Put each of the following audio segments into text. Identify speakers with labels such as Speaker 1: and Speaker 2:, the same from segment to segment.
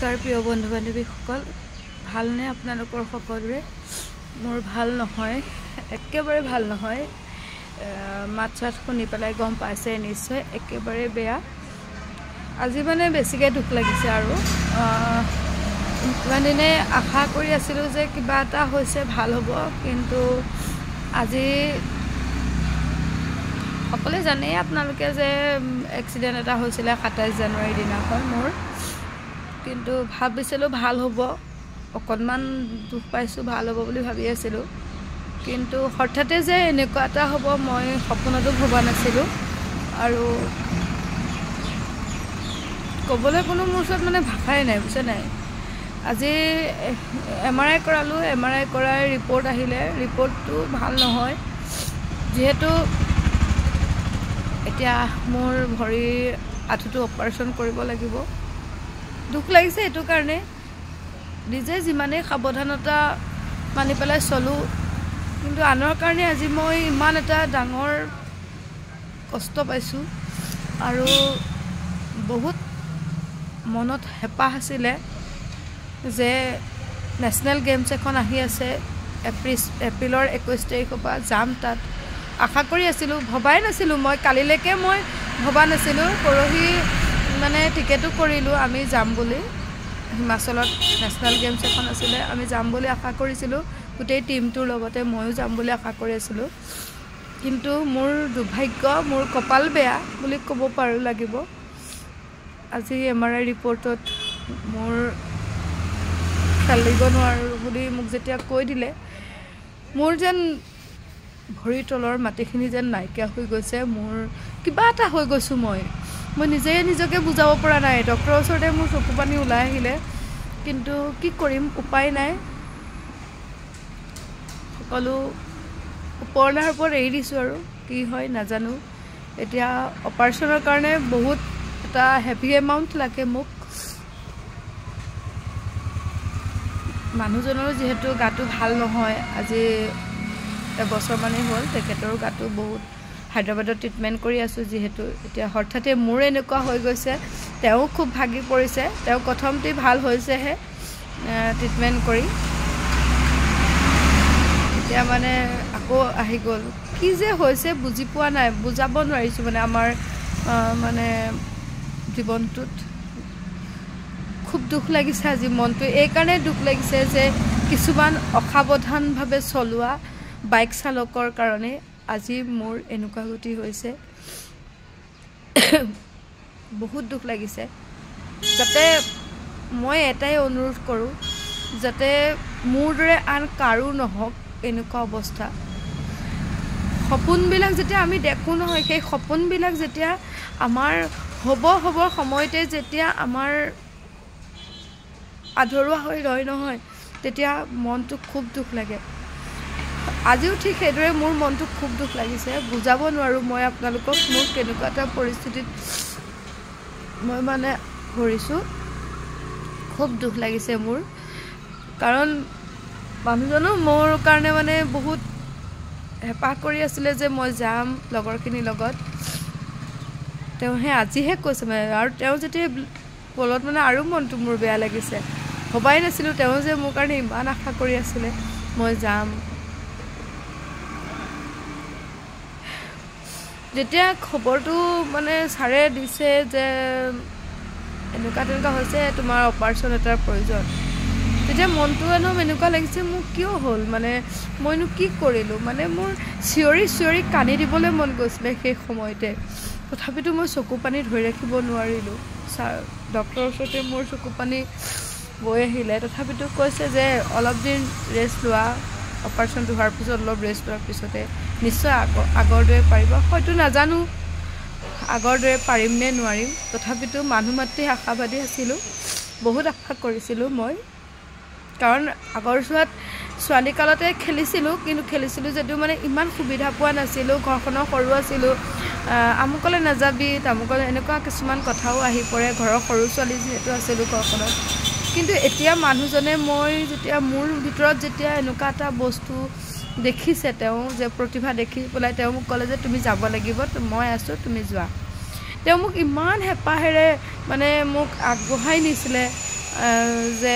Speaker 1: নমস্কাৰ প্ৰিয় বন্ধু বান্ধৱীসকল ভালনে আপোনালোকৰ সকলোৰে মোৰ ভাল নহয় একেবাৰে ভাল নহয় মাত চাত শুনি পেলাই গম পাইছে নিশ্চয় একেবাৰে বেয়া আজি মানে বেছিকৈ দুখ লাগিছে আৰু ইমান দিনে আশা কৰি আছিলোঁ যে কিবা এটা হৈছে ভাল হ'ব কিন্তু আজি সকলোৱে জানে আপোনালোকে যে এক্সিডেণ্ট এটা হৈছিলে 27 জানুৱাৰী দিনাখন মোৰ কিন্তু ভাবিছিলোঁ ভাল হ'ব অকণমান দুখ পাইছোঁ ভাল হ'ব বুলি ভাবি আছিলোঁ কিন্তু হঠাতে যে এনেকুৱা এটা হ'ব মই সপোনতো ভবা নাছিলোঁ আৰু ক'বলৈ কোনো মোৰ ওচৰত মানে ভাষাই নাই বুজিছে নাই আজি MRI কৰালোঁ MRI কৰাৰ ৰিপৰ্ট আহিলে ৰিপৰ্টটো ভাল নহয় যিহেতু এতিয়া মোৰ ভৰিৰ আঁঠুটো অপাৰেশ্যন কৰিব লাগিব দুখ লাগিছে এইটো কাৰণে নিজে যিমানেই সাৱধানতা মানি পেলাই চলোঁ কিন্তু আনৰ কাৰণে আজি মই ইমান এটা ডাঙৰ কষ্ট পাইছোঁ আৰু বহুত মনত হেঁপাহ আছিলে যে নেশ্যনেল গেমছ এখন আহি আছে এপ্ৰিলৰ 21 তাৰিখৰ পৰা যাম তাত আশা কৰি আছিলোঁ ভবাই নাছিলোঁ মই কালিলৈকে মই ভবা নাছিলোঁ পৰহি মানে টিকেটো কৰিলোঁ আমি যাম বুলি হিমাচলত নেশ্যনেল গেমছ এখন আছিলে আমি যাম বুলি আশা কৰিছিলোঁ গোটেই টিমটোৰ লগতে ময়ো যাম বুলি আশা কৰি আছিলোঁ কিন্তু মোৰ দুৰ্ভাগ্য মোৰ কপাল বেয়া বুলি ক'ব পাৰোঁ লাগিব আজি MRI ৰিপৰ্টত মোৰ খেলিব নোৱাৰোঁ বুলি মোক যেতিয়া কৈ দিলে মোৰ যেন ভৰিৰ তলৰ মাটিখিনি যেন নাইকিয়া হৈ গৈছে মোৰ কিবা এটা হৈ গৈছোঁ মই নিজকে বুজাব পৰা নাই ডক্টৰৰ ওচৰতে মোৰ চকু পানী ওলাই আহিলে কিন্তু কি কৰিম উপায় নাই সকলো ওপৰলাৰ ওপৰত এৰি দিছোঁ আৰু কি হয় নাজানো এতিয়া অপাৰেশ্যনৰ কাৰণে বহুত এটা হেভি এমাউণ্ট লাগে মোক মানুহজনৰো যিহেতু গাটো ভাল নহয় আজি এবছৰমানেই হ'ল তেখেতৰো গাটো বহুত হায়দৰাবাদত ট্ৰিটমেণ্ট কৰি আছোঁ যিহেতু এতিয়া হঠাতে মোৰ এনেকুৱা হৈ গৈছে তেওঁ খুব ভাগি পৰিছে তেওঁ প্ৰথমতে ভাল হৈছেহে ট্ৰিটমেণ্ট কৰি এতিয়া মানে আকৌ আহি গ'ল কি যে হৈছে বুজি পোৱা নাই বুজাব নোৱাৰিছোঁ মানে আমাৰ মানে জীৱনটোত খুব দুখ লাগিছে আজি মনটো এইকাৰণে দুখ লাগিছে যে কিছুমান অসাৱধানভাৱে চলোৱা বাইক চালকৰ কাৰণে আজি মোৰ এনেকুৱা গতি হৈছে বহুত দুখ লাগিছে যাতে মই এটাই অনুৰোধ কৰোঁ যাতে মোৰ দৰে আন কাৰো নহওক এনেকুৱা অৱস্থা সপোনবিলাক যেতিয়া আমি দেখোঁ নহয় সেই সপোনবিলাক যেতিয়া আমাৰ হ'বৰ সময়তে যেতিয়া আমাৰ আধৰুৱা হৈ ৰয় নহয় তেতিয়া মনটো খুব দুখ লাগে আজিও ঠিক সেইদৰে মোৰ মনটো খুব দুখ লাগিছে বুজাব নোৱাৰোঁ মই আপোনালোকক মোৰ কেনেকুৱা এটা পৰিস্থিতিত মই মানে ভৰিছোঁ খুব দুখ লাগিছে মোৰ কাৰণ মানুহজনো মোৰ কাৰণে মানে বহুত হেঁপাহ কৰি আছিলে যে মই যাম লগৰখিনিৰ লগত তেওঁহে আজিহে কৈছে মানে আৰু তেওঁ যেতিয়া বলত মানে আৰু মনটো মোৰ বেয়া লাগিছে ভবাই নাছিলোঁ তেওঁ যে মোৰ কাৰণে ইমান আশা কৰি আছিলে মই যাম যেতিয়া খবৰটো মানে ছাৰে দিছে যে এনেকুৱা হৈছে তোমাৰ অপাৰেশ্যন এটাৰ প্ৰয়োজন তেতিয়া মনটো এনেকুৱা লাগিছে মোৰ কিয় হ'ল মানে মইনো কি কৰিলোঁ মানে মোৰ চিঞৰি কান্দি দিবলৈ মন গৈছিলে সেই সময়তে তথাপিতো মই চকু পানী ধৰি ৰাখিব নোৱাৰিলোঁ ডক্টৰৰ ওচৰতে মোৰ চকু পানী বৈ আহিলে তথাপিতো কৈছে যে অলপ দিন ৰেষ্ট লোৱা অপাৰেশ্যনটো হোৱাৰ পিছত অলপ ৰেষ্ট লোৱাৰ পিছতে নিশ্চয় আগৰ দৰে পাৰিব হয়তো নাজানো আগৰ দৰে পাৰিম নে নোৱাৰিম তথাপিতো মানুহ মাত্ৰে আশাবাদী আছিলোঁ বহুত আশা কৰিছিলোঁ মই কাৰণ আগৰ ছোৱালীকালতে খেলিছিলোঁ কিন্তু খেলিছিলোঁ যদিও মানে ইমান সুবিধা পোৱা নাছিলোঁ ঘৰখনৰ সৰু আছিলোঁ আমুকলৈ নাযাবি তামুকলৈ এনেকুৱা কিছুমান কথাও আহি পৰে ঘৰৰ সৰু ছোৱালী যিহেতু আছিলোঁ ঘৰখনত কিন্তু এতিয়া মানুহজনে মই যেতিয়া মোৰ ভিতৰত যেতিয়া এনেকুৱা এটা বস্তু দেখিছে তেওঁ যে প্ৰতিভা দেখি পেলাই তেওঁ মোক ক'লে যে তুমি যাব লাগিব মই আছোঁ তুমি যোৱা তেওঁ মোক ইমান হেঁপাহেৰে মানে মোক আগবঢ়াই নিছিলে যে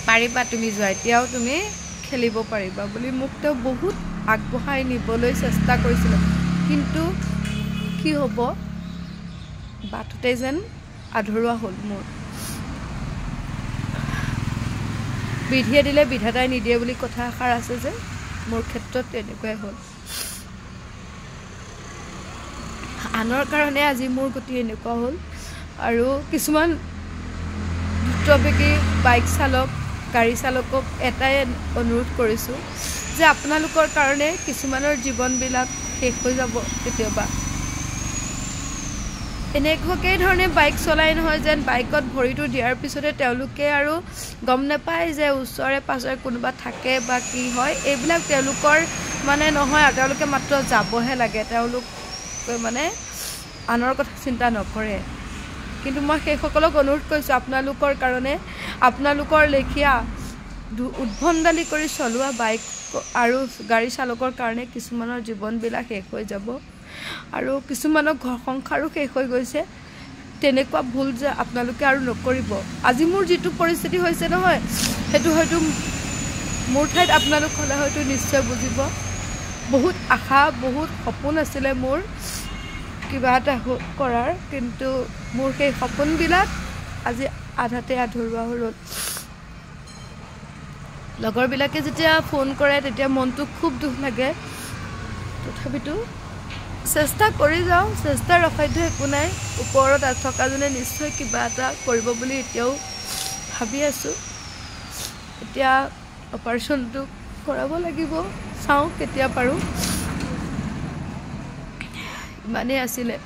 Speaker 1: পাৰিবা তুমি যোৱা, এতিয়াও তুমি খেলিব পাৰিবা বুলি মোক তেওঁ বহুত আগবঢ়াই নিবলৈ চেষ্টা কৰিছিলে। কিন্তু কি হ'ব, বাটতে যেন আধৰুৱা হ'ল মোৰ। বিধিয়ে দিলে বিধাতাই নিদিয়ে বুলি কথা এষাৰ আছে যে, মোৰ ক্ষেত্ৰত তেনেকুৱাই হ'ল। আনৰ কাৰণে আজি মোৰ গতি এনেকুৱা হ'ল। আৰু কিছুমান দ্ৰুতবেগী বাইক চালক, গাড়ী চালকক এটাই অনুৰোধ কৰিছোঁ যে আপোনালোকৰ কাৰণে কিছুমানৰ জীৱনবিলাক শেষ হৈ যাব কেতিয়াবা। এনেকুৱাকৈ ধৰণে বাইক চলাই নহয় যেন বাইকত ভৰিটো দিয়াৰ পিছতে তেওঁলোকে আৰু গম নাপায় যে ওচৰে পাঁজৰে কোনোবা থাকে বা কি হয়। এইবিলাক তেওঁলোকৰ মানে নহয় আৰু, তেওঁলোকে মাত্ৰ যাবহে লাগে, তেওঁলোক মানে আনৰ কথা চিন্তা নকৰে। কিন্তু মই সেইসকলক অনুৰোধ কৰিছোঁ, আপোনালোকৰ কাৰণে, আপোনালোকৰ লেখীয়া উদ্ভণ্ডালি কৰি চলোৱা বাইক আৰু গাড়ী চালকৰ কাৰণে কিছুমানৰ জীৱনবিলাক শেষ হৈ যাব আৰু কিছুমানৰ ঘৰ সংসাৰো শেষ হৈ গৈছে। তেনেকুৱা ভুল যে আপোনালোকে আৰু নকৰিব। আজি মোৰ যিটো পৰিস্থিতি হৈছে নহয়, সেইটো হয়তো মোৰ ঠাইত আপোনালোক হ'লে হয়তো নিশ্চয় বুজিব। বহুত আশা, বহুত সপোন আছিলে মোৰ কিবা এটা কৰাৰ, কিন্তু মোৰ সেই সপোনবিলাক আজি আধাতে আধৰুৱা হৈ ৰ'ল। লগৰবিলাকে যেতিয়া ফোন কৰে তেতিয়া মনটো খুব দুখ লাগে। তথাপিতো চেষ্টা কৰি যাওঁ, চেষ্টাৰ অসাধ্য একো নাই। ওপৰত থকাজনে নিশ্চয় কিবা এটা কৰিব বুলি এতিয়াও ভাবি আছোঁ। এতিয়া অপাৰেশ্যনটো কৰাব লাগিব, চাওঁ কেতিয়া পাৰোঁ। ইমানেই আছিলে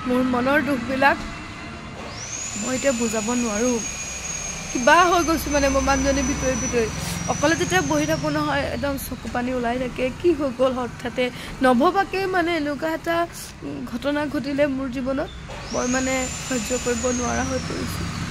Speaker 1: মোৰ মনৰ দুখবিলাক, মই এতিয়া বুজাব নোৱাৰোঁ। কিবা হৈ গৈছোঁ মানে মই মানুহজনী ভিতৰি অকলে যেতিয়া বহি থাকোঁ নহয়, একদম চকু পানী ওলাই থাকে। কি হৈ গ'ল হঠাতে, নভবাকৈ মানে এনেকুৱা এটা ঘটনা ঘটিলে মোৰ জীৱনত, মই মানে সহ্য কৰিব নোৱাৰা হৈ পৰিছোঁ।